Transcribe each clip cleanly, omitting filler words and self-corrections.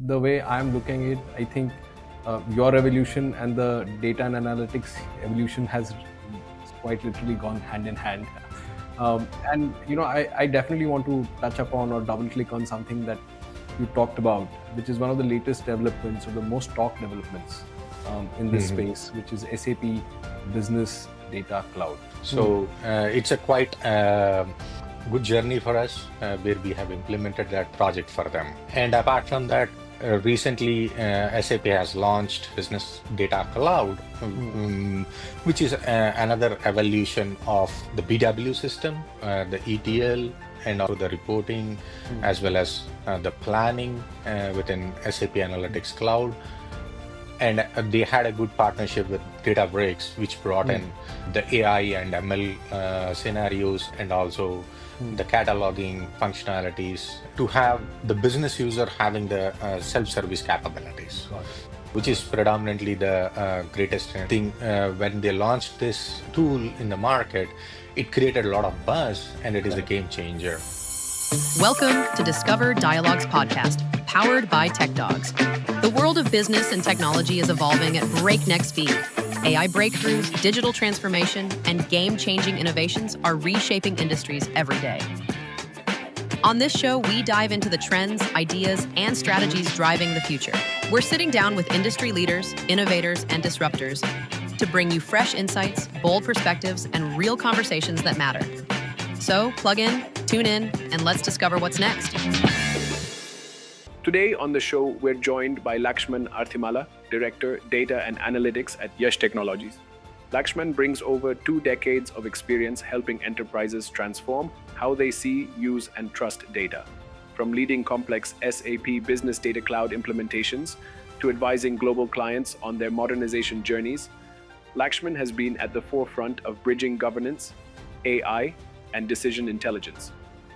the way I'm looking at it, I think your evolution and the data and analytics evolution has quite literally gone hand in hand. And I definitely want to touch upon or double click on something that you talked about, which is one of the latest developments or the most talked developments in this Mhm. space, which is SAP Business Data Cloud. So it's a quite good journey for us where we have implemented that project for them. And apart from that, recently SAP has launched Business Data Cloud, which is another evolution of the BW system, the ETL, and also the reporting, as well as the planning within SAP Analytics Cloud. And they had a good partnership with Databricks, which brought in the AI and ML scenarios and also the cataloging functionalities to have the business user having the self-service capabilities, Got it. which is predominantly the greatest thing. When they launched this tool in the market, it created a lot of buzz and it is a Right. game changer. Welcome to Discover Dialogues podcast, powered by Tech Dogs. The world of business and technology is evolving at breakneck speed. AI breakthroughs, digital transformation, and game-changing innovations are reshaping industries every day. On this show, we dive into the trends, ideas, and strategies driving the future. We're sitting down with industry leaders, innovators, and disruptors to bring you fresh insights, bold perspectives, and real conversations that matter. So plug in, tune in, and let's discover what's next. Today on the show, we're joined by Lakshman Arthimalla, Director, Data and Analytics at YASH Technologies. Lakshman brings over 2 decades of experience helping enterprises transform how they see, use, and trust data. From leading complex SAP Business Data Cloud implementations to advising global clients on their modernization journeys, Lakshman has been at the forefront of bridging governance, AI, and decision intelligence.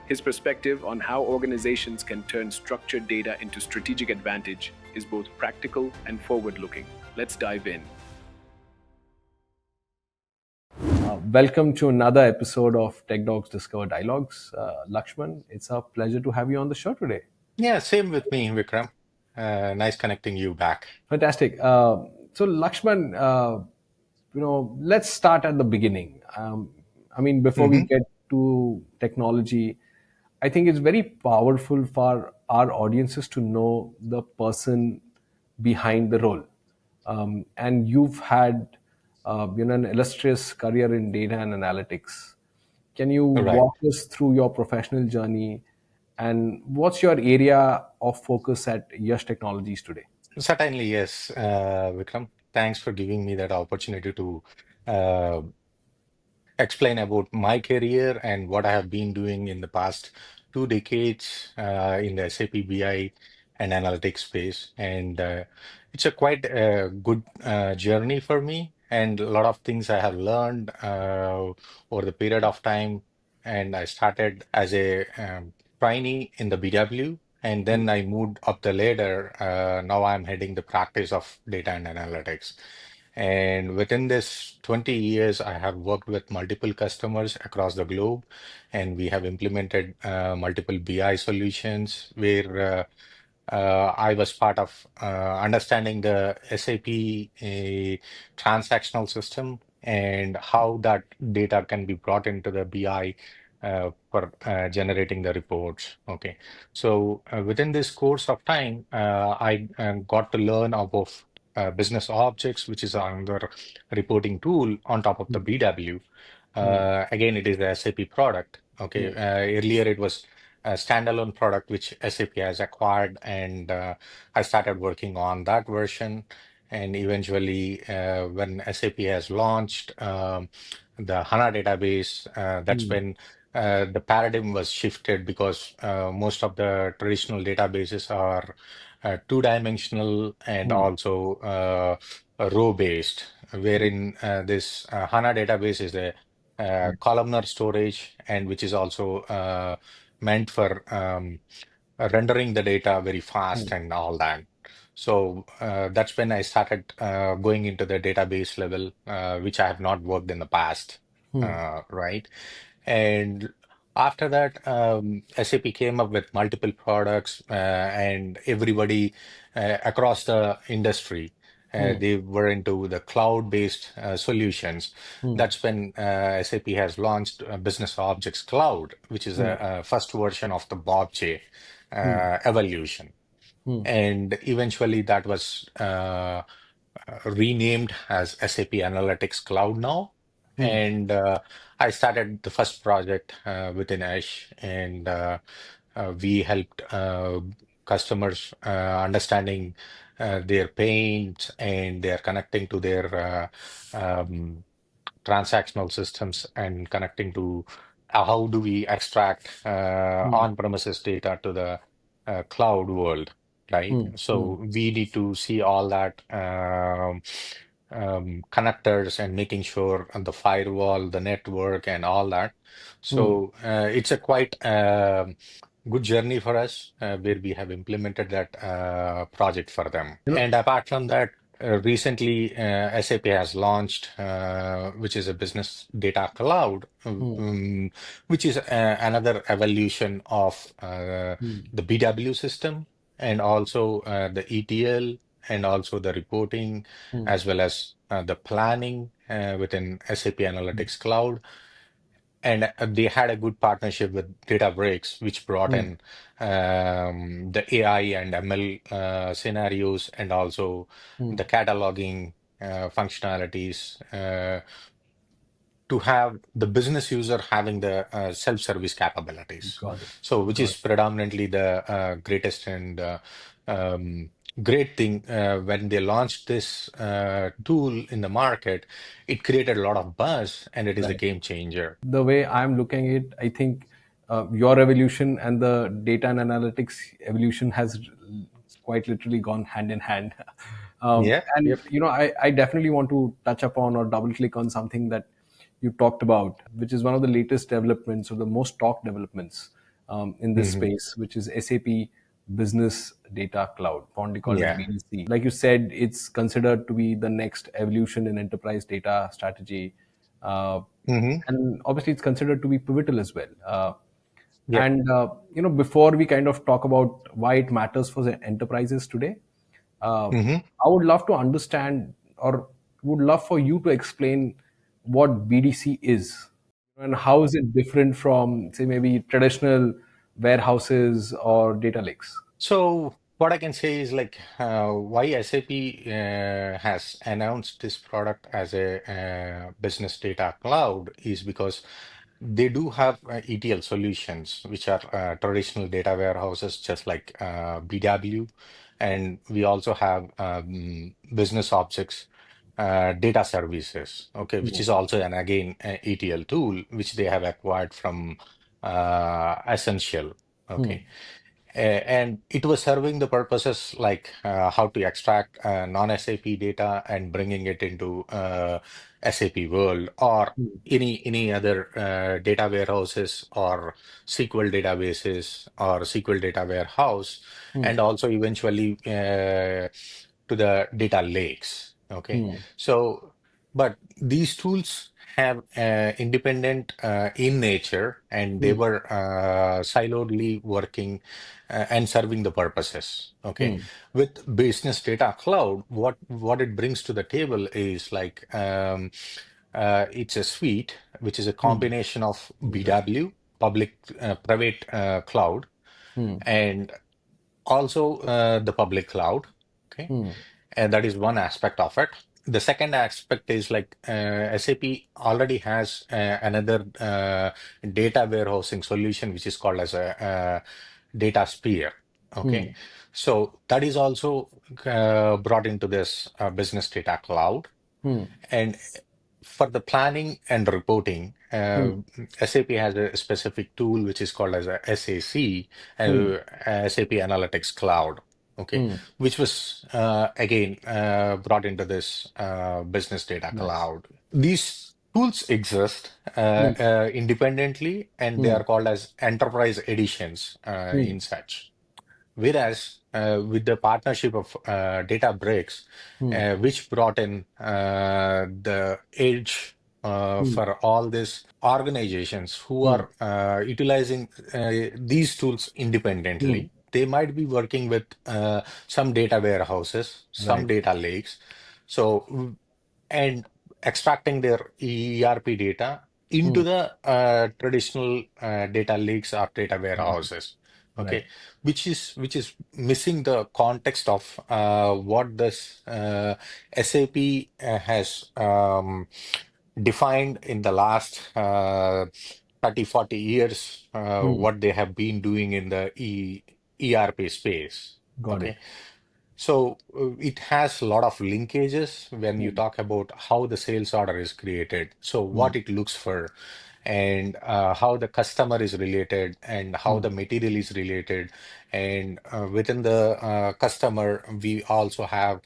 His perspective on how organizations can turn structured data into strategic advantage is both practical and forward-looking. Let's dive in. Welcome to another episode of Tech Dogs Discover Dialogues. Lakshman, it's a pleasure to have you on the show today. Yeah, same with me, Vikram. Nice connecting you back. Fantastic. So, Lakshman, let's start at the beginning. Before we Mhm. get to technology, I think it's very powerful for our audiences to know the person behind the role. And you've had, an illustrious career in data and analytics. Can you Right. walk us through your professional journey and what's your area of focus at Yash Technologies today? Certainly, yes, Vikram. Thanks for giving me that opportunity to uh, explain about my career and what I have been doing in the past 2 decades in the SAP BI and analytics space. And it's a quite good journey for me, and a lot of things I have learned over the period of time. And I started as a trainee in the BW, and then I moved up the ladder. Now I'm heading the practice of data and analytics. And within this 20 years, I have worked with multiple customers across the globe, and we have implemented multiple BI solutions where I was part of understanding the SAP transactional system and how that data can be brought into the BI for generating the reports. Okay, so within this course of time, I got to learn about business objects, which is another reporting tool on top of the BW. Hmm. Again, it is the SAP product. Okay, Hmm. earlier it was a standalone product which SAP has acquired, and I started working on that version. And eventually, when SAP has launched the HANA database, that's Hmm. when the paradigm was shifted because most of the traditional databases are two-dimensional and Hmm. also row-based, wherein this HANA database is a columnar storage and which is also meant for rendering the data very Hmm. fast and all that. So that's when I started going into the database level, which I have not worked in the past, Hmm. right? And After that, SAP came up with multiple products, and everybody across the industry, they were into the cloud-based solutions. That's when SAP has launched Business Objects Cloud, which is a first version of the BobJ evolution. And eventually that was renamed as SAP Analytics Cloud now. And I started the first project within YASH, and we helped customers understanding their pains, and they're connecting to their transactional systems and connecting to how do we extract on-premises data to the cloud world, right? So we need to see all that connectors and making sure on the firewall, the network, and all that. So it's a quite good journey for us where we have implemented that project for them. You know, And apart from that, recently, SAP has launched, which is a business data cloud, which is another evolution of the BW system, and also the ETL, and also the reporting, as well as the planning within SAP Analytics Cloud. And they had a good partnership with Databricks, which brought in the AI and ML scenarios, and also the cataloging functionalities to have the business user having the self-service capabilities. got it. So, which is predominantly the greatest and great thing. When they launched this tool in the market, it created a lot of buzz, and it is a Right. game changer. The way I'm looking at it, I think your evolution and the data and analytics evolution has quite literally gone hand in hand. Yeah. And Yep. I definitely want to touch upon or double click on something that you talked about, which is one of the latest developments or the most talked developments in this Hmm. space, which is SAP Business Data Cloud, fondly called as Yeah. BDC. Like you said, it's considered to be the next evolution in enterprise data strategy. Uh, Hmm. and obviously it's considered to be pivotal as well. Yep. And before we kind of talk about why it matters for the enterprises today, uh, Hmm. I would love to understand, or would love for you to explain what BDC is and how is it different from, say, maybe traditional warehouses or data lakes. So what I can say is like why SAP has announced this product as a business data cloud is because they do have ETL solutions, which are traditional data warehouses, just like BW, and we also have business objects. Data services, okay, which is also an again ETL tool, which they have acquired from Essential, okay. And it was serving the purposes like how to extract non-SAP data and bringing it into SAP world, or any other data warehouses or SQL databases or SQL data warehouse, and also eventually to the data lakes. Okay, so but these tools have independent in nature, and they were siloedly working and serving the purposes. Okay, with Business Data Cloud, what it brings to the table is like it's a suite which is a combination of BW, public private cloud, and also the public cloud. Okay, and that is one aspect of it. The second aspect is like SAP already has another data warehousing solution, which is called as a data sphere. Okay, so that is also brought into this business data cloud. And for the planning and reporting, SAP has a specific tool which is called as a SAC, SAP Analytics Cloud. Okay, which was again brought into this business data Nice. cloud. These tools exist independently, and they Hmm. are called as enterprise editions in such. Whereas with the partnership of Databricks, which brought in the Edge, for all these organizations who Hmm. are utilizing these tools Hmm. independently. They might be working with some data warehouses, some Right. data lakes. So, and extracting their ERP data Hmm. into the traditional data lakes or data Right. warehouses. Right. Okay, which is missing the context of what this SAP has defined in the last 30, 40 years, Hmm. what they have been doing in the ERP space. Got it. Okay. So it has a lot of linkages when you Hmm. talk about how the sales order is created. So Hmm. what it looks for, and how the customer is related, and how Hmm. the material is related. And within the customer, we also have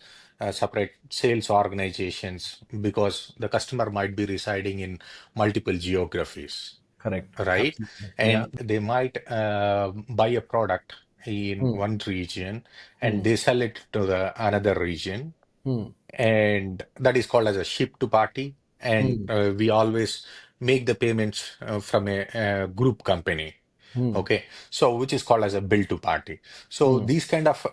separate sales organizations because the customer might be residing in multiple geographies, Correct. right? Absolutely. Yeah. And they might buy a product in Hmm. one region and Hmm. they sell it to the another region, Hmm. and that is called as a ship to party. And Hmm. we always make the payments from a group company. Hmm. Okay, so which is called as a bill to party. So Hmm. these kind of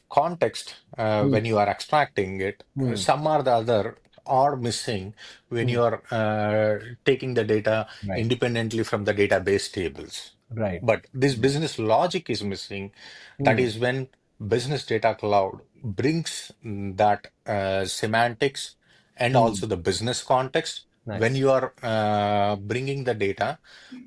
context, Hmm. when you are extracting it, Hmm. some or the other are missing when Hmm. you are taking the data Right. independently from the database tables. Right. But this business logic is missing. That Hmm. is when Business Data Cloud brings that semantics and Hmm. also the business context when Nice. you are bringing the data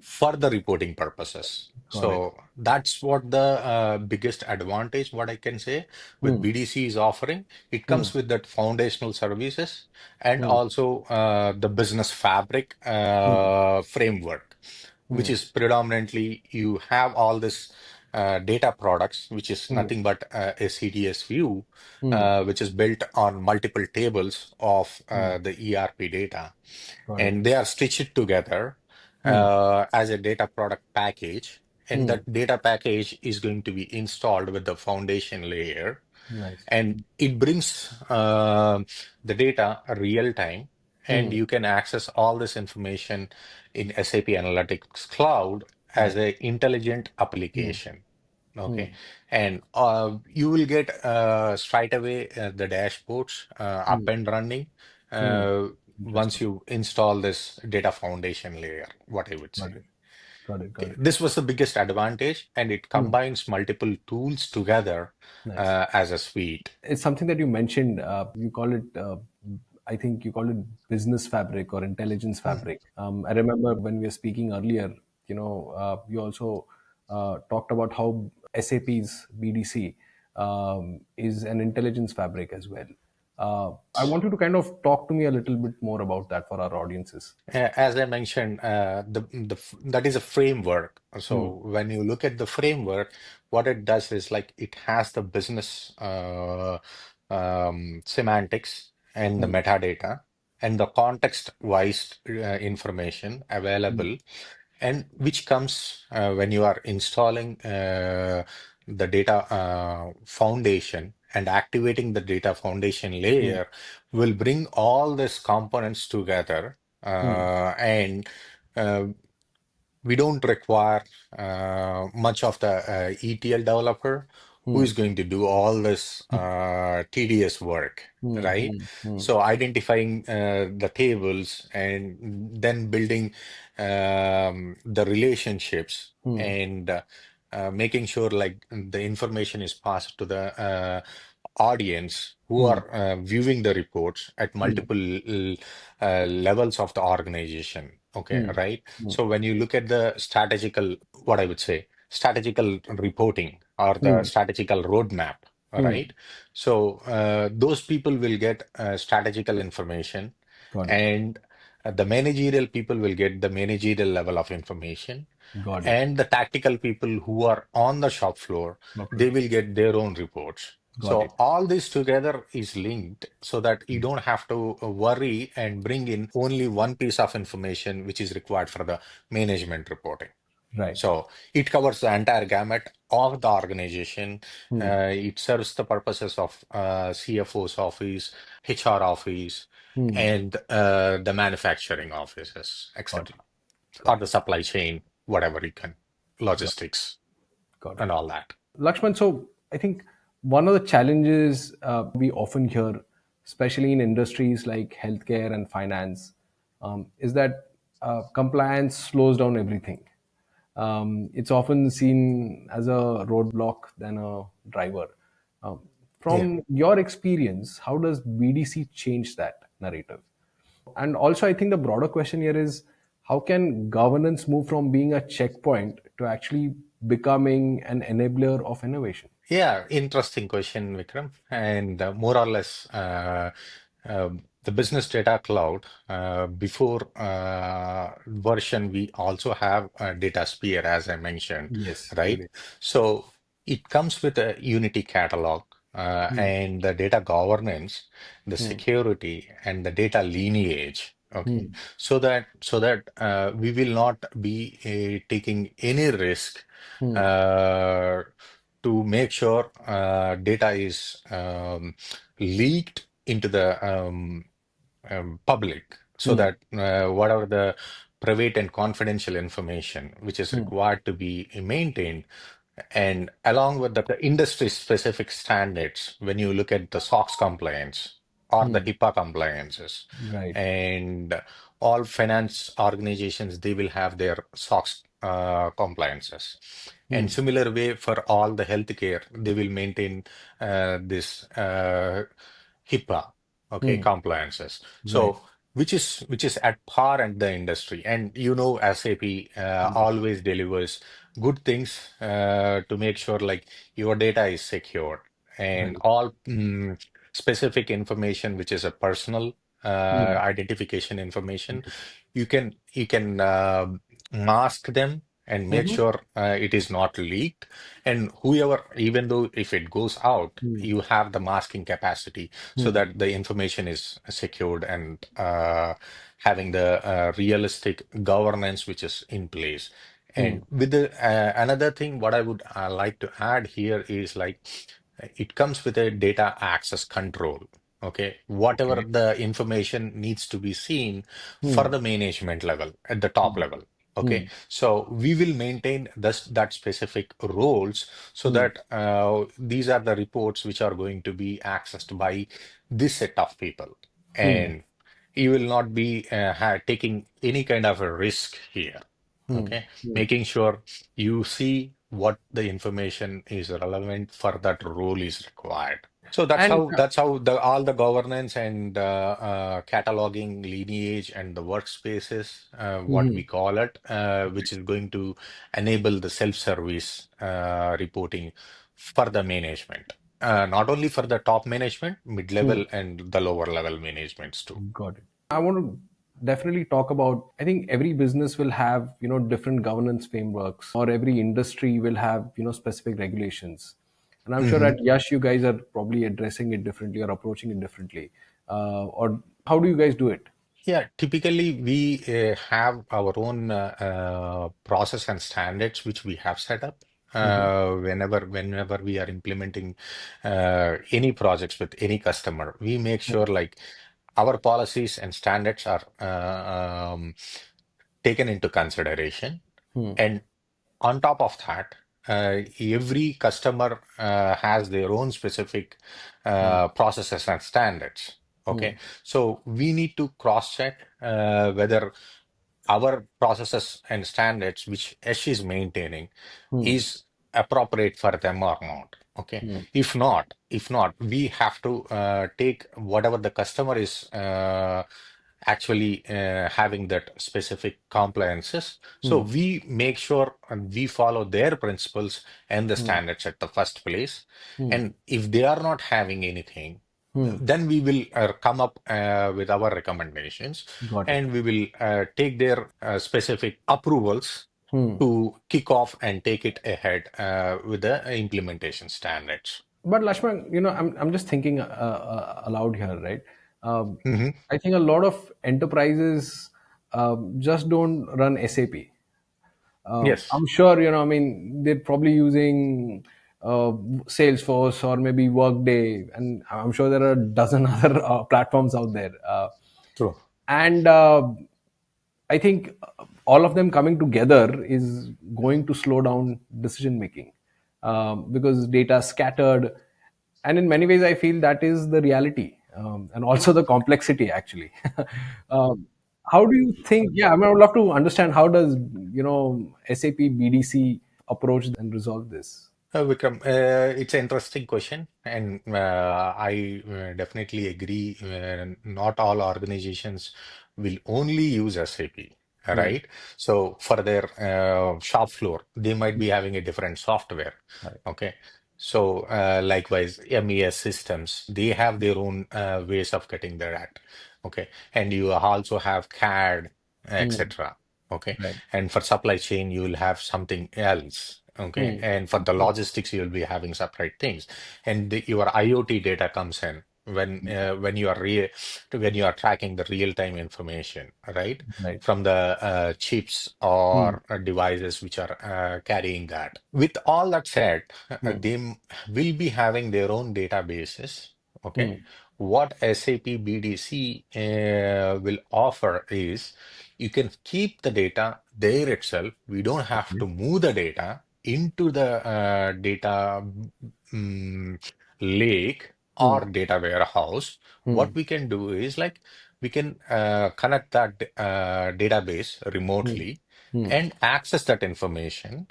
for the reporting purposes. Got it. So that's what the biggest advantage, what I can say, with Hmm. BDC is offering. It Hmm. comes with that foundational services and Hmm. also the business fabric Hmm. framework, which Hmm. is predominantly you have all this data products, which is Hmm. nothing but a CDS view, Hmm. which is built on multiple tables of Hmm. the ERP data, Got it. and they are stitched together Hmm. as a data product package. And Hmm. that data package is going to be installed with the foundation layer, Nice. and it brings the data real time, and Hmm. you can access all this information in SAP Analytics Cloud as Nice. a intelligent Hmm. application. Hmm. Okay, and you will get straight away the dashboards up Hmm. and running Hmm. once Interesting. you install this data foundation layer, what I would say. Got it. Got it. Got Okay, it. this was the biggest advantage, and it Hmm. combines multiple tools together Nice. as a suite. It's something that you mentioned. You call it, I think you call it business fabric or intelligence Mm. fabric. I remember when we were speaking earlier, you also talked about how SAP's BDC is an intelligence fabric as well. I want you to kind of talk to me a little bit more about that for our audiences. As I mentioned, that is a framework. Hmm. So when you look at the framework, what it does is like it has the business semantics and the Hmm. metadata and the context-wise information Hmm. available, and which comes when you are installing the data foundation and activating the data foundation Hmm. layer will bring all these components together, Hmm. and uh, we don't require much of the ETL developer who Hmm. is going to do all this tedious work, Hmm. right? Hmm. Hmm. So identifying the tables and then building the relationships, Hmm. and making sure like the information is passed to the audience who Hmm. are viewing the reports at Hmm. multiple levels of the organization. Okay, Hmm. right? Hmm. So when you look at the strategical, what I would say, strategical reporting or the Hmm. strategical roadmap, Hmm. right? So those people will get strategical information, Got it. and the managerial people will get the managerial level of information, Got it. and the tactical people who are on the shop floor, Okay. they will get their own reports. Got it. So all this together is linked so that you don't have to worry and bring in only one piece of information which is required for the management reporting. Right. So it covers the entire gamut of the organization. Hmm. It serves the purposes of CFO's office, HR office, Hmm. and the manufacturing offices, Got etc., it. or Got the it. supply chain, whatever you can, Got logistics got it. and all that. Lakshman, so I think one of the challenges we often hear, especially in industries like healthcare and finance, is that compliance slows down everything. It's often seen as a roadblock than a driver. Um, Yeah. from your experience, how does BDC change that narrative? And also, I think the broader question here is how can governance move from being a checkpoint to actually becoming an enabler of innovation? Yeah, interesting question, Vikram. And more or less, the business data cloud, before version, we also have a data sphere, as I mentioned, Yes, right? agree. So it comes with a Unity catalog Hmm. and the data governance, the Hmm. security, and the data lineage. Okay, Hmm. so that we will not be taking any risk Hmm. uh, to make sure data is leaked into the public, so Hmm. that whatever the private and confidential information which is Hmm. required to be maintained, and along with the industry specific standards, when you look at the SOX compliance or the Hmm. HIPAA compliances, Right. and all finance organizations, they will have their SOX compliances. And Hmm. similar way for all the healthcare, they will maintain this HIPAA, okay, Hmm. compliances. Right. So which is at par at the industry, and SAP Yes. always delivers good things to make sure like your data is secured, and Right. all specific information which is a personal Hmm. identification information, you can mask them and make Mm-hmm. sure it is not leaked. And whoever, even though if it goes out, Hmm. you have the masking capacity so Hmm. that the information is secured, and having the realistic governance which is in place. Hmm. And with the another thing, what I would like to add here is like it comes with a data access control. Okay, whatever Okay. the information needs to be seen for Hmm. the management level at the top Hmm. level. Okay, Hmm. so we will maintain that specific roles, so Hmm. that these are the reports which are going to be accessed by this set of people, Hmm. and you will not be taking any kind of a risk here. Hmm. Okay, Hmm. making sure you see what the information is relevant for that role is required. So that's And how that's how the all the governance and cataloging lineage and the workspaces, what Mhm. we call it, which is going to enable the self-service reporting for the management, not only for the top management, Hmm. mid-level, and the lower level managements too. Got it. I want to definitely talk about, I think every business will have, different governance frameworks, or every industry will have, specific regulations. And I'm sure at Yash, you guys are probably addressing it differently or approaching it differently. Or how do you guys do it? Yeah, typically we have our own process and standards which we have set up Hmm. whenever we are implementing any projects with any customer. We make sure like our policies and standards are taken into consideration, Hmm. and on top of that, every customer has their own specific Hmm. processes and standards. Hmm. Okay, so we need to cross-check whether our processes and standards, which Esh is maintaining, Hmm. is appropriate for them or not. Okay, Hmm. if not, we have to take whatever the customer is actually having that specific compliances. So Hmm. we make sure and we follow their principles and the Hmm. standards at the first place. Hmm. And if they are not having anything, Hmm. then we will come up with our recommendations, Got it. and we will take their specific approvals Hmm. to kick off and take it ahead with the implementation standards. But Lashman, I'm just thinking aloud here, right? Mhm. I think a lot of enterprises just don't run SAP. Yes. I'm sure, I mean, they're probably using Salesforce or maybe Workday, and I'm sure there are a dozen other platforms out there. True. And I think all of them coming together is going to slow down decision making, because data scattered, and in many ways, I feel that is the reality, and also the complexity actually. um, how do you think? Yeah, I mean, I would love to understand how does SAP BDC approach and resolve this? Vikram, it's an interesting question, and I definitely agree. Not all organizations will only use SAP, Hmm. right? So for their shop floor, they might be having a different software. Right. Okay. So likewise, MES systems, they have their own ways of getting their act. Okay. And you also have CAD, Hmm. etc. Okay. Right. And for supply chain, you will have something else. Okay. Hmm. And for the Hmm. logistics, you'll be having separate things. And your IoT data comes in when you are when you are tracking the real-time information, right? Right. From the chips Hmm. or devices which are carrying that. With all that said, Hmm. they will be having their own databases. Okay. Hmm. What SAP BDC will offer is you can keep the data there itself. We don't have Okay. to move the data into the data mm, lake Hmm. or data warehouse. Hmm. What we can do is like we can connect that database Hmm. remotely Hmm. and access that information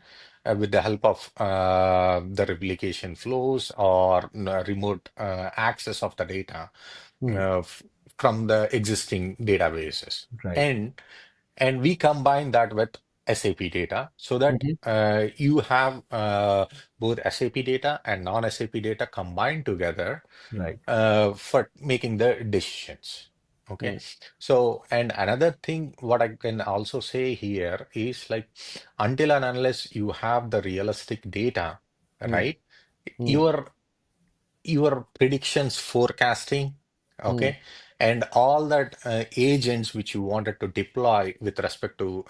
with the help of the replication flows or remote access of the data Hmm. uh, f- from the existing databases. Right. And we combine that with SAP data so that Mhm. you have both SAP data and non-SAP data combined together Right. for making the decisions. Okay. Hmm. So, and another thing, what I can also say here is like, until and unless you have the realistic data, Hmm. right? Hmm. Your predictions forecasting, Hmm. okay, and all that agents which you wanted to deploy with respect to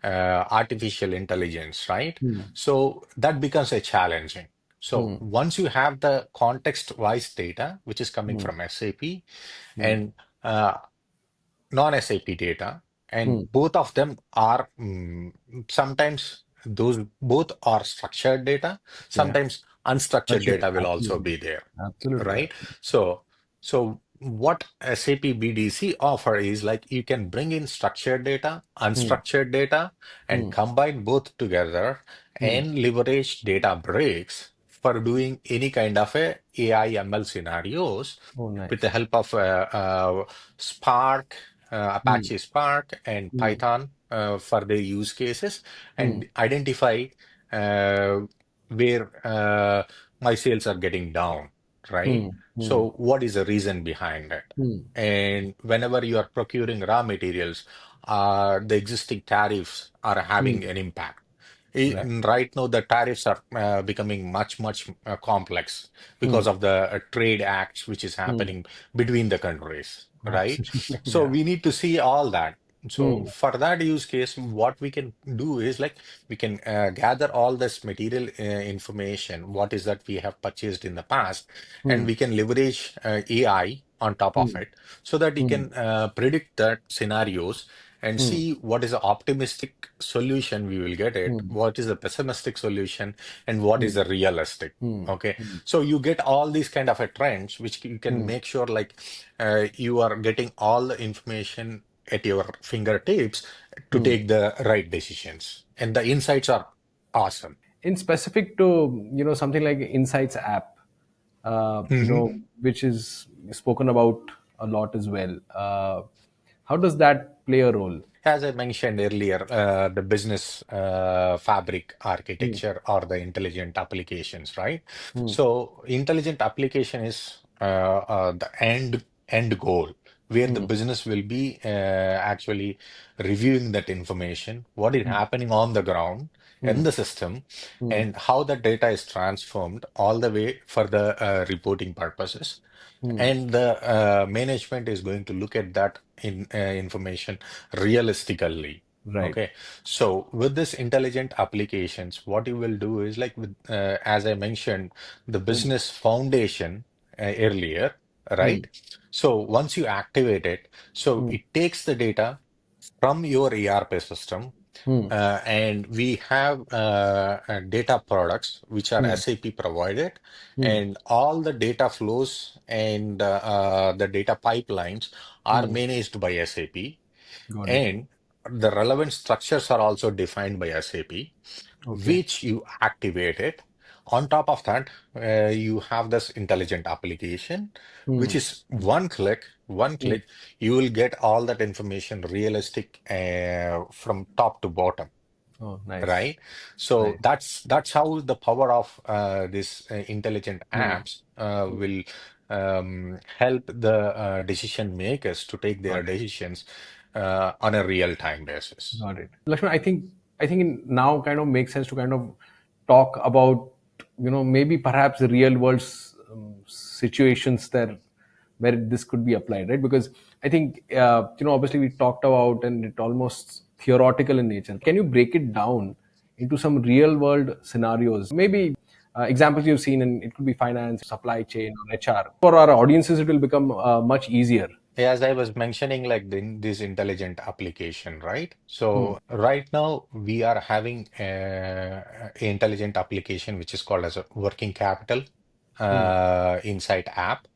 artificial intelligence, right? Hmm. So that becomes a challenging. So Hmm. once you have the context-wise data, which is coming Hmm. from SAP Hmm. and uh, non-SAP data, Hmm. and both of them are sometimes those both are structured data, Yeah. sometimes unstructured Structured. data will also Absolutely. be there, Absolutely. right? Absolutely. So what SAP BDC offer is like you can bring in structured data, Hmm. unstructured data, and Hmm. combine both together Hmm. and leverage data breaks for doing any kind of a AI ML scenarios Oh, with the nice. help of Spark, Hmm. Apache Spark, and Hmm. Python for their use cases, Hmm. and identify uh, where my sales are getting down, right? Hmm. Hmm. So, what is the reason behind it? Hmm. And whenever you are procuring raw materials, the existing tariffs are having Hmm. an impact. Right. Right now, the tariffs are becoming much complex because Hmm. of the trade acts which is Hmm. happening between the countries, right? Absolutely. So Yeah. we need to see all that. So Hmm. for that use case, what we can do is like we can gather all this material information, what is that we have purchased in the past, and Hmm. we can leverage AI on top of Hmm. it so that you Hmm. can predict that scenarios and Hmm. see what is the optimistic solution we will get it, Hmm. what is the pessimistic solution, and what is Hmm. the realistic. Hmm. Okay, Hmm. so you get all these kind of a trends, which you can Hmm. make sure like you are getting all the information at your fingertips to Hmm. take the right decisions. And the insights are awesome. In specific to something like Insights app, Mhm. which is spoken about a lot as well. How does that play a role? As I mentioned earlier, the business fabric Hmm. architecture or the intelligent applications, right? Hmm. So intelligent application is the end goal where the Hmm. business will be actually reviewing that information, what is happening on the ground in Hmm. the system, Hmm. and how the data is transformed all the way for the reporting purposes. Hmm. And the management is going to look at that information realistically. Right. Okay, so with this intelligent applications, what you will do is like with, as I mentioned, the Hmm. business foundation earlier, Hmm. right? So once you activate it, so Hmm. it takes the data from your ERP system, Hmm. and we have data products which are Hmm. SAP provided, Hmm. and all the data flows and the data pipelines are Hmm. managed by SAP, Got it. and the relevant structures are also defined by SAP, Okay. which you activate it. On top of that, you have this intelligent application, which Hmm. is one Hmm. click, you will get all that information realistic from top to bottom, Oh, nice. right? So Nice. that's how the power of this intelligent Hmm. apps will help the decision makers to take their Got it. decisions on a real time basis. Got it. Lakshman, I think it now kind of makes sense to kind of talk about, maybe perhaps the real world situations there where this could be applied, right? Because I think obviously we talked about and it almost theoretical in nature. Can you break it down into some real world scenarios? Maybe examples you've seen, and it could be finance, supply chain, or HR. For our audiences, it will become much easier. As I was mentioning, like this intelligent application, right? Hmm. So right now we are having a intelligent application which is called as a working capital Hmm. insight app.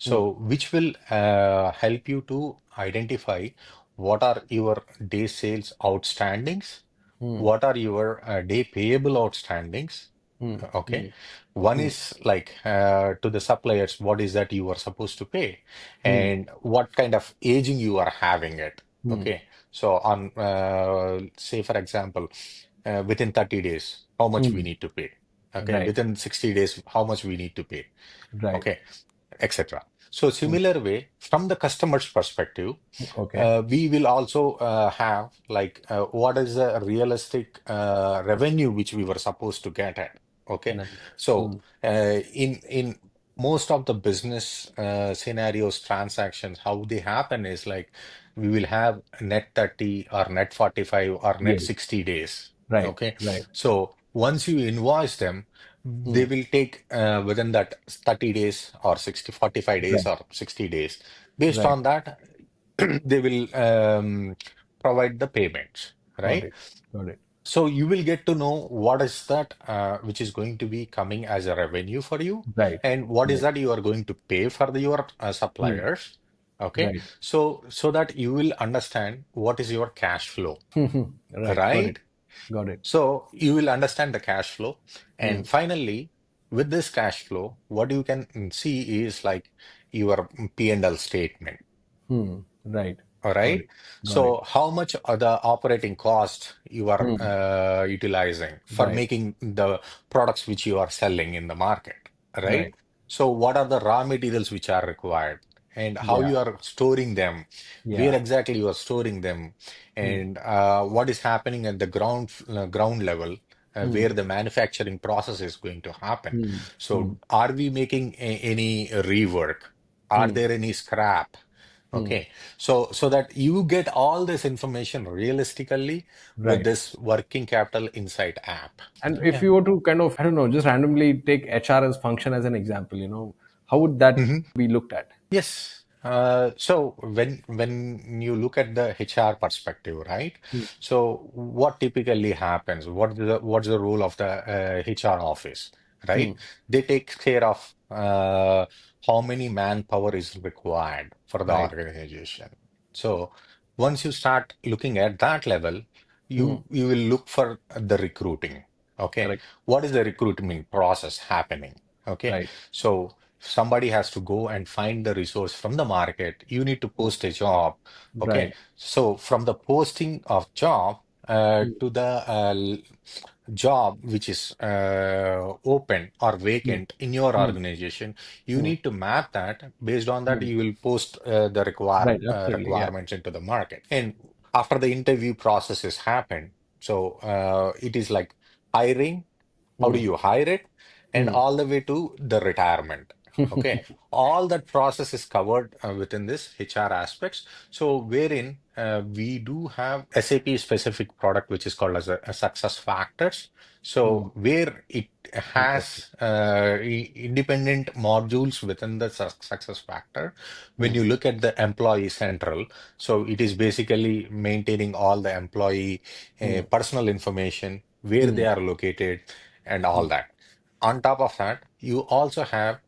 Hmm. So which will help you to identify what are your day sales outstandings, Hmm. what are your day payable outstandings. Hmm. Okay. Hmm. One Hmm. is like to the suppliers, what is that you are supposed to pay, Hmm. and what kind of aging you are having it. Hmm. Okay. So on say for example, within 30 days, how much we Hmm. need to pay. Okay. Right. Within 60 days, how much we need to pay. Right. Okay, etc. So Hmm. similar way, from the customer's perspective, Okay. we will also have like what is the realistic revenue which we were supposed to get at. Okay, Nice. so Hmm. in most of the business scenarios, transactions, how they happen is like we will have net 30 or net 45 or net Yes. 60 days. Right. Okay, Right. so once you invoice them, they Hmm. will take within that 30 days or 60, 45 days Right. or 60 days. Based Right. on that, they will provide the payments, Got right? it. Got it. So you will get to know what is that which is going to be coming as a revenue for you, Right. and what is Right. that you are going to pay for your Hmm. suppliers. Okay, Right. so that you will understand what is your cash flow, Right. Got it. right? Got it. So you will understand the cash flow. Hmm. And finally, with this cash flow, what you can see is like your P&L statement. Hmm. Right. All Got right. it. Got it. So how much are the operating cost you are Hmm. utilizing for Right. making the products which you are selling in the market, right? Right. So what are the raw materials which are required, and how Yeah. you are storing them, where Yeah. exactly you are storing them, Hmm. and what is happening at the ground level, Hmm. where the manufacturing process is going to happen. Hmm. Hmm. So are we making any rework? Are Hmm. there any scrap? Hmm. Okay, so that you get all this information realistically with Right. this working capital insight app. And if Yeah. you were to kind of, I don't know, just randomly take HR as function as an example, how would that Mhm. be looked at? Yes. So when you look at the HR perspective, right? Hmm. So what typically happens? What's the role of the HR office, Hmm. right? They take care of how many manpower is required for the Right. organization. So once you start looking at that level, Hmm. you will look for the recruiting. Okay, Correct. what is the recruitment process happening? Okay, Right. so somebody has to go and find the resource from the market. You need to Hmm. post a job. Okay. Right. So from the posting of job Hmm. to the job which is open or Hmm. vacant in your Hmm. organization, you Hmm. need to map that. Based on that, Hmm. you will post the Right. Absolutely. Yeah. requirements into the market. And after the interview processes happen, so it is like hiring, how do Hmm. you hire it, and Hmm. all the way to the retirement. Okay, all that process is covered within this HR aspects. So wherein we do have SAP specific product which is called as a success factors. Hmm. So where it Interesting. has independent modules within the success factor. When Hmm. you look at the employee central, so it is basically maintaining all the employee Hmm. personal information, where Hmm. they are located, and all Hmm. that. On top of that, you also have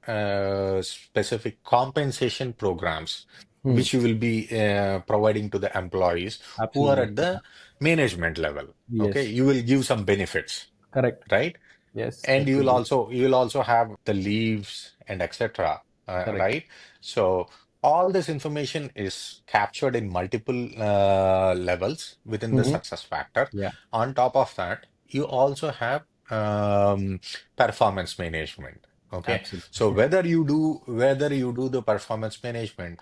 specific compensation programs Hmm. which you will be providing to the employees who are Absolutely. at the management level. Okay, Yes. you will give some benefits, Correct. right? Yes, And that could be. you will also have the leaves and etc. Correct. Right? So all this information is captured in multiple levels within the Hmm. success factor. Yeah. On top of that, you also have performance management. Okay, so Absolutely. whether you do the performance management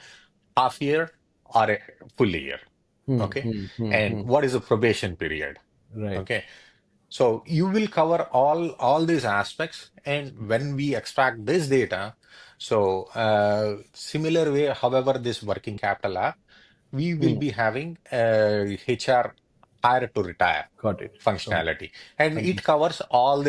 half year or a full year. Hmm. Okay, Hmm. Hmm. and Hmm. what is the probation period? Right. Okay, so you will cover all these aspects, and when we extract this data, so similar way, however, this working capital app, we will Hmm. be having HR hire to retire Got it. Got it. functionality, and it Fantastic. covers all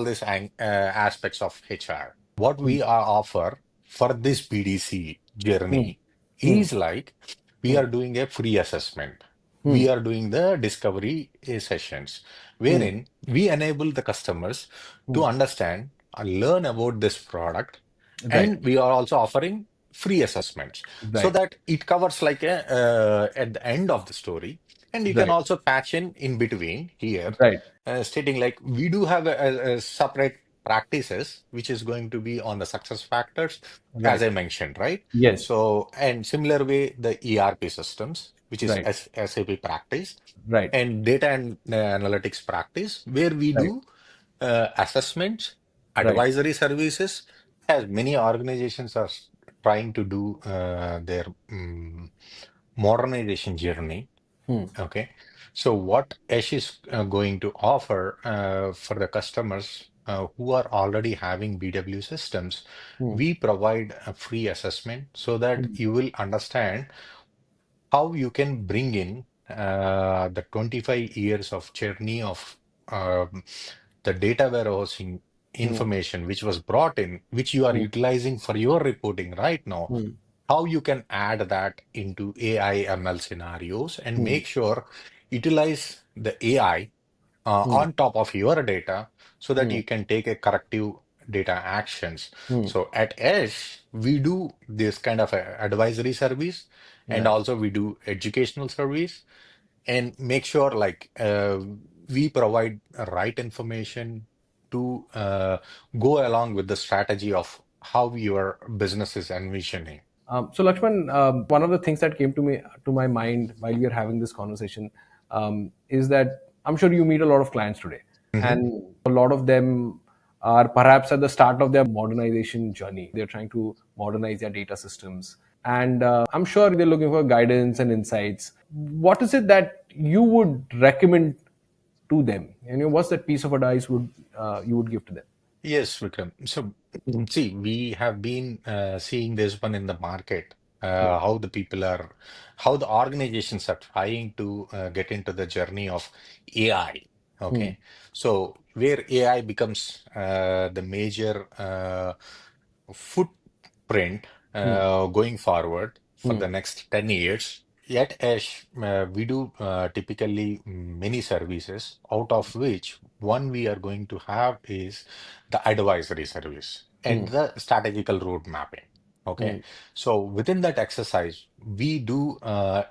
these aspects of HR. What Hmm. we are offer for this BDC Hmm. journey Hmm. is like we Hmm. are doing a free assessment. Hmm. We are doing the discovery sessions, Hmm. wherein we enable the customers Hmm. to understand and learn about this product, Right. and we are also offering free assessments so Right. that it covers like a at the end of the story, and you can Right. also patch in between here, Right. stating like we do have a separate practices which is going to be on the success factors, as Right. I mentioned, right? Yes. So, and similar way, the ERP systems, which is Right. SAP practice, Right. and data and analytics practice, where we Right. do assessments, Right. advisory services, as many organizations are trying to do their modernization journey. Hmm. Okay. So what Ash is going to offer for the customers who are already having BW systems, Hmm. we provide a free assessment so that Hmm. you will understand how you can bring in the 25 years of journey of the data warehousing Hmm. information which was brought in, which you are Hmm. utilizing for your reporting right now, Hmm. how you can add that into AI ML scenarios and Hmm. make sure utilize the AI Hmm. on top of your data so that Hmm. you can take a corrective data actions. Hmm. So at Edge, we do this kind of a advisory service, and Right. also we do educational service, and make sure like we provide right information to go along with the strategy of how your business is envisioning. So Lakshman, one of the things that came to my mind while we are having this conversation is that I'm sure you meet a lot of clients today, Mhm. and a lot of them are perhaps at the start of their modernization journey. They're trying to modernize their data systems, and I'm sure they're looking for guidance and insights. What is it that you would recommend to them? And what's that piece of advice would you would give to them? Yes, Vikram. So, see, we have been seeing this one in the market, how the people are, how the organizations are trying to get into the journey of AI. Hmm. Okay. So, where AI becomes the major footprint Hmm. going forward for Hmm. the next 10 years. Yet, as we do typically many services, out of which one we are going to have is the advisory service and Hmm. the strategical road mapping. Okay, Hmm. so within that exercise, we do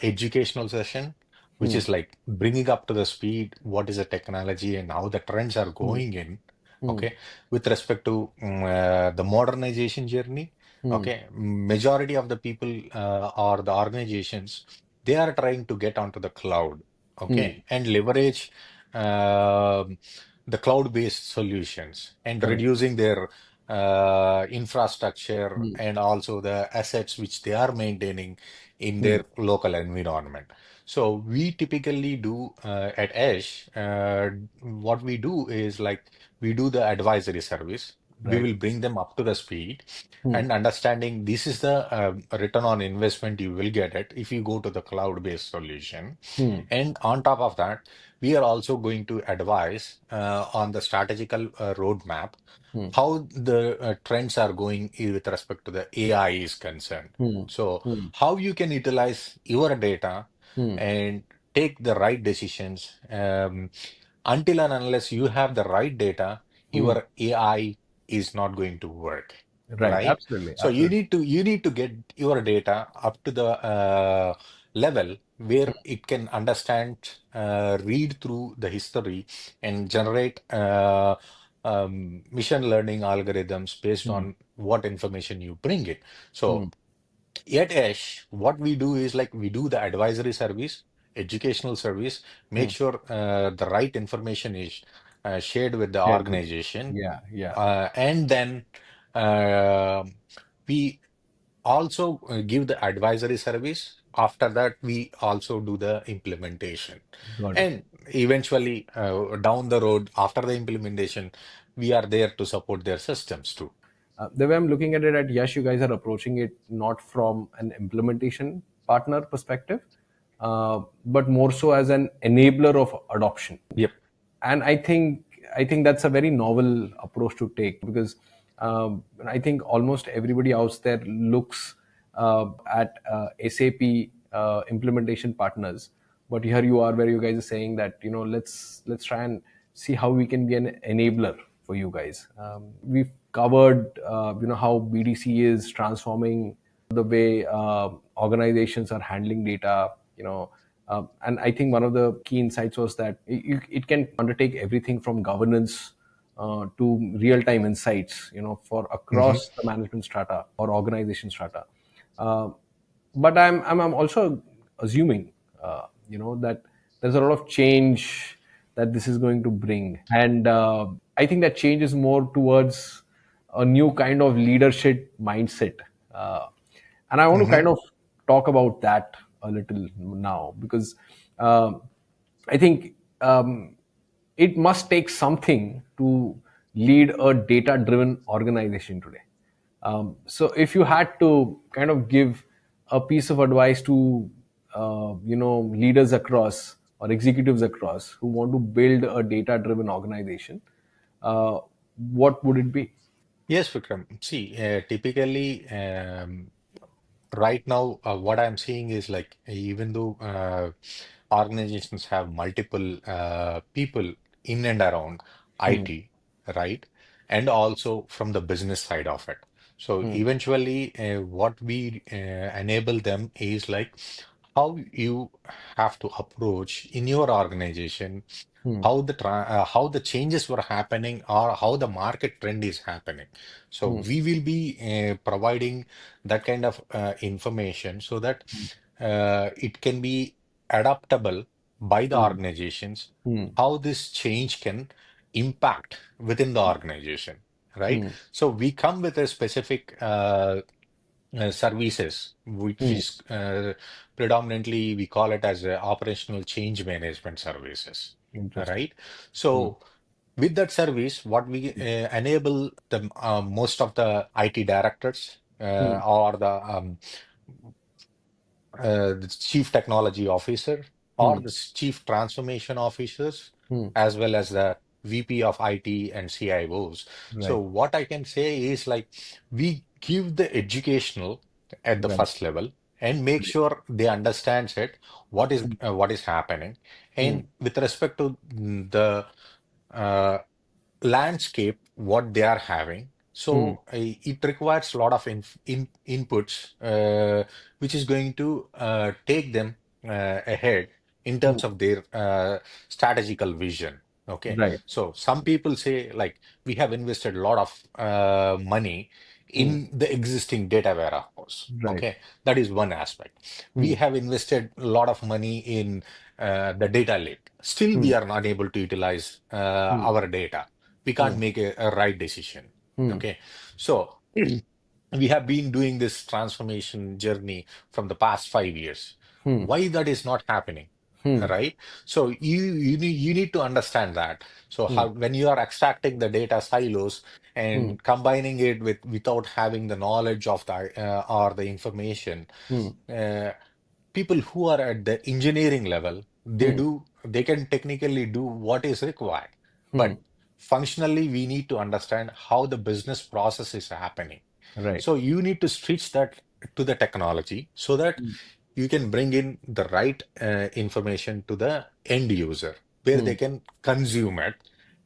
educational session, which Hmm. is like bringing up to the speed what is the technology and how the trends are Hmm. going in. Hmm. Okay, with respect to the modernization journey. Hmm. Okay, majority of the people or the organizations, they are trying to get onto the cloud. Hmm. Okay, and leverage um the cloud-based solutions and Correct. reducing their infrastructure Hmm. and also the assets which they are maintaining in Hmm. their local environment. So we typically do at Edge, what we do is like we do the advisory service. we Right. will bring them up to the speed Hmm. and understanding this is the return on investment you will get it if you go to the cloud-based solution. Hmm. And on top of that, we are also going to advise on the strategical roadmap Hmm. how the trends are going with respect to the AI is concerned. Hmm. So, Hmm. how you can utilize your data Hmm. and take the right decisions. Until and unless you have the right data, Hmm. your AI is not going to work, Right. right? Absolutely. So Absolutely. you need to get your data up to the level where it can understand, read through the history, and generate machine learning algorithms based Hmm. on what information you bring it. Hmm. So at Ash, what we do is like we do the advisory service, educational service, make Hmm. sure the right information is shared with the Shared with. organization, Yeah. Yeah. and then uh, we also give the advisory service. After that, we also do the implementation. Got it. And eventually, down the road, after the implementation, we are there to support their systems too. The way I'm looking at it at Yash, you guys are approaching it not from an implementation partner perspective, but more so as an enabler of adoption. Yep. And I think that's a very novel approach to take, because I think almost everybody out there looks at SAP implementation partners, but here you are, where you guys are saying that, let's try and see how we can be an enabler for you guys. We've covered how BDC is transforming the way organizations are handling data. And I think one of the key insights was that it can undertake everything from governance to real-time insights, for Hmm. across the management strata or organization strata. Uh, but I'm also assuming, that there's a lot of change that this is going to bring, and I think that change is more towards a new kind of leadership mindset. Uh, and I want to Hmm. kind of talk about that a little now, because um, I think it must take something to lead a data driven organization today. So if you had to kind of give a piece of advice to leaders across or executives across who want to build a data driven organization, uh, what would it be? Yes, Vikram. See, typically, right now, what I'm seeing is like even though organizations have multiple people in and around Hmm. IT, right? And also from the business side of it. So Hmm. eventually, what we enable them is like how you have to approach in your organization, Hmm. how the changes were happening or how the market trend is happening. So Hmm. we will be providing that kind of information so that it can be adaptable by the Hmm. organizations, Hmm. how this change can impact within the organization, right? Hmm. So we come with a specific services, which Hmm. is predominantly we call it as operational change management services, Interesting. right? Hmm. So with that service, what we enable the most of the IT directors Hmm. or the chief technology officer or Hmm. the chief transformation officers, Hmm. as well as the VP of IT and CIOs. So Right. what I can say is like we give the educational at the Right. first level and make Right. sure they understands it, what is happening, Hmm. and with respect to the uh, landscape what they are having. Hmm. So it requires a lot of inputs, which is going to take them ahead in Hmm. terms of their strategical vision. Okay, Right. so some people say like we have invested a lot of money Hmm. in the existing data warehouse. Right. Okay, that is one aspect. We Hmm. have invested a lot of money in the data lake. Still, Hmm. we are not able to utilize Hmm. our data. We can't Hmm. make a right decision. Hmm. Okay, so we have been doing this transformation journey from the past 5 years. Hmm. Why that is not happening? right? So you need to understand that. So how when you are extracting the data silos and combining it without having the knowledge of the or the information, uh, people who are at the engineering level, they can technically do what is required, but functionally we need to understand how the business process is happening. Right. So you need to stitch that to the technology so that you can bring in the right information to the end user where they can consume it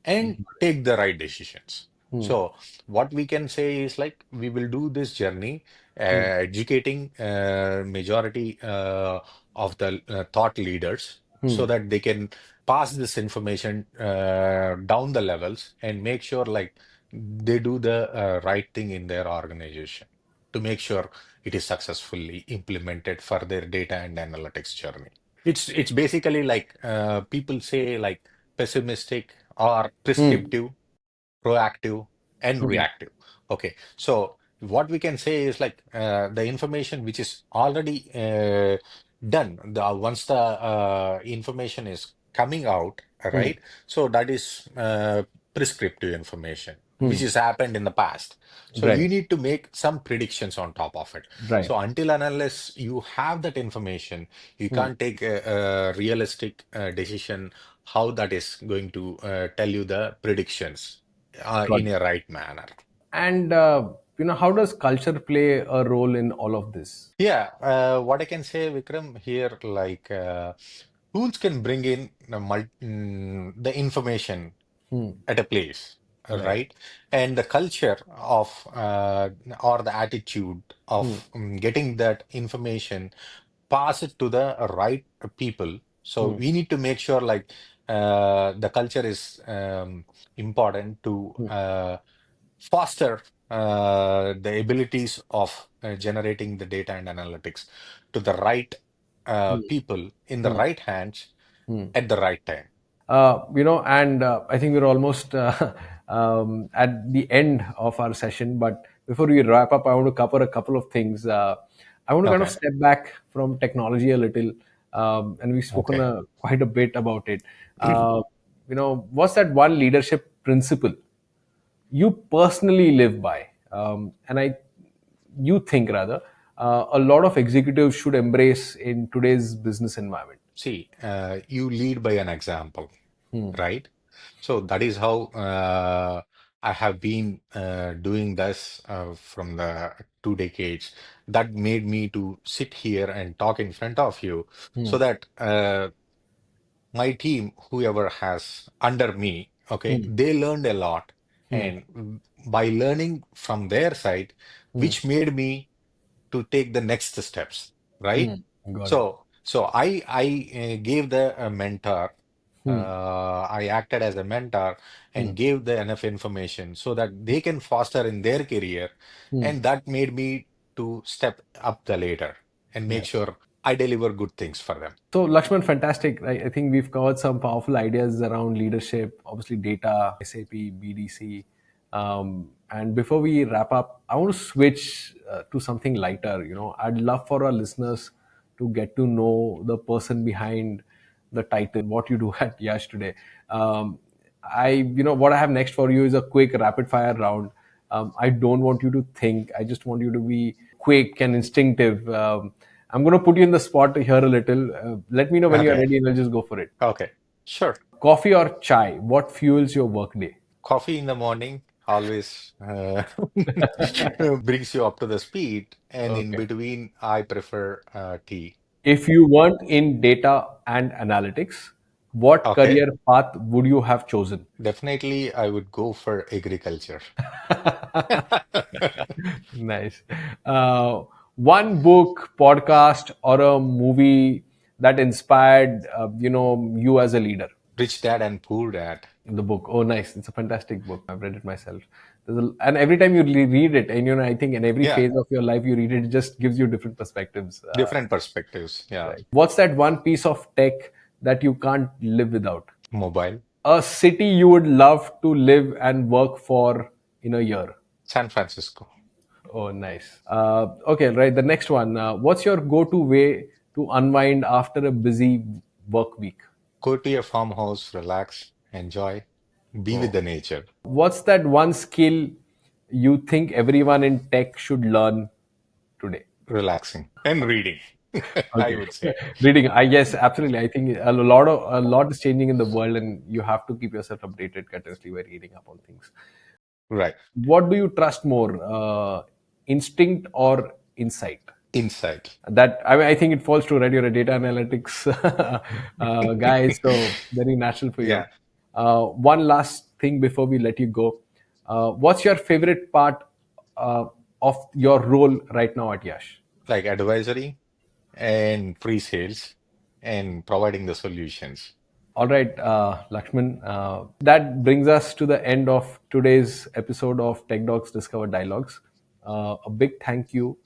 and take the right decisions. So what we can say is like we will do this journey, educating majority of the thought leaders so that they can pass this information down the levels and make sure like they do the right thing in their organization to make sure it is successfully implemented for their data and analytics journey. It's basically like people say like pessimistic or prescriptive, proactive, and reactive. Okay, so what we can say is like the information which is already done, once the information is coming out, right? So that is prescriptive information which has happened in the past. So Right. you need to make some predictions on top of it. Right. So until and unless you have that information, you can't take a realistic decision how that is going to tell you the predictions Got in it. a right manner. And how does culture play a role in all of this? Yeah, what I can say, Vikram, here, like tools can bring in the information at a place, Right. right? And the culture of or the attitude of getting that information, pass it to the right people. So we need to make sure like the culture is important to foster the abilities of generating the data and analytics to the right people in the right hands at the right time. And I think we're almost at the end of our session. But before we wrap up, I want to cover a couple of things. I want to kind of Okay. step back from technology a little, and we've spoken Okay. quite a bit about it. What's that one leadership principle you personally live by, and you think rather a lot of executives should embrace in today's business environment? See, you lead by an example, right? So that is how I have been doing this from the 2 decades. That made me to sit here and talk in front of you so that my team, whoever has under me, okay, they learned a lot. And by learning from their side, which made me to take the next steps, right? Got it. So I gave the mentor. I acted as a mentor and gave the enough information so that they can foster in their career, and that made me to step up the ladder and make Nice. sure I deliver good things for them. So, Lakshman, fantastic. I think we've covered some powerful ideas around leadership, obviously data, SAP, BDC. And before we wrap up, I want to switch to something lighter. I'd love for our listeners to get to know the person behind the title, what you do at YASH today. What I have next for you is a quick rapid fire round. I don't want you to think. I just want you to be quick and instinctive. I'm going to put you in the spot here a little. Let me know when you're Okay. ready and I'll just go for it. Okay. Sure. Coffee or chai? What fuels your workday? Coffee in the morning always brings you up to the speed, and in Okay. between, I prefer tea. If you weren't in data and analytics, what Okay. career path would you have chosen? Definitely, I would go for agriculture. Nice. One book, podcast, or a movie that inspired, you as a leader. Rich Dad and Poor Dad. The book. Oh, nice. It's a fantastic book. I've read it myself. And every time you read it, and I think in every Yeah, phase of your life you read it, it just gives you different perspectives. different perspectives. Yeah. Right. What's that one piece of tech that you can't live without? Mobile. A city you would love to live and work for in a year. San Francisco. Oh, nice. Okay, right. The next one. What's your go-to way to unwind after a busy work week? Go to your farmhouse, relax, enjoy, be with Oh. the nature. What's that one skill you think everyone in tech should learn today? Relaxing and reading, I Okay. would say. Reading, I yes, absolutely. I think a lot is changing in the world, and you have to keep yourself updated continuously by reading up on things. Right. What do you trust more, instinct or insight? Insight. That I mean, I think it falls to radio, a data analytics guy, so very natural for you. Yeah. One last thing before we let you go, what's your favorite part of your role right now at Yash? Like advisory and pre-sales and providing the solutions. All right, Lakshman, that brings us to the end of today's episode of Tech Docs Discover Dialogues. A big thank you,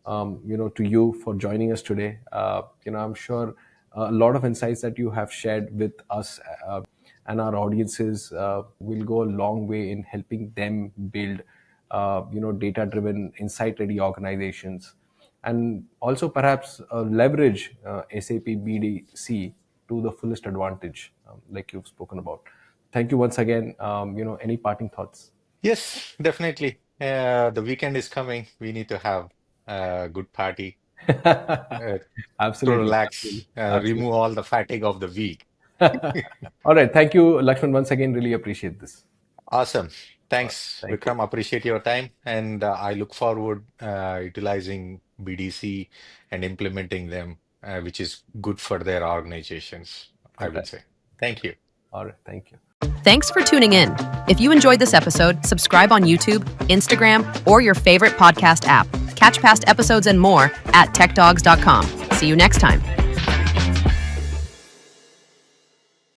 to you for joining us today. I'm sure a lot of insights that you have shared with us and our audiences will go a long way in helping them build, data-driven, insight-ready organizations, and also perhaps leverage SAP BDC to the fullest advantage, like you've spoken about. Thank you once again. Any parting thoughts? Yes, definitely. The weekend is coming. We need to have a good party uh, to Absolutely, relax, absolutely, absolutely. remove all the fatigue of the week. All right. Thank you, Lakshman. Once again, really appreciate this. Awesome. Thanks, Thank you. Vikram. Appreciate your time. And I look forward utilizing BDC and implementing them, which is good for their organizations, I would say. Fantastic. Thank you. All right. Thank you. Thanks for tuning in. If you enjoyed this episode, subscribe on YouTube, Instagram, or your favorite podcast app. Catch past episodes and more at techdogs.com. See you next time.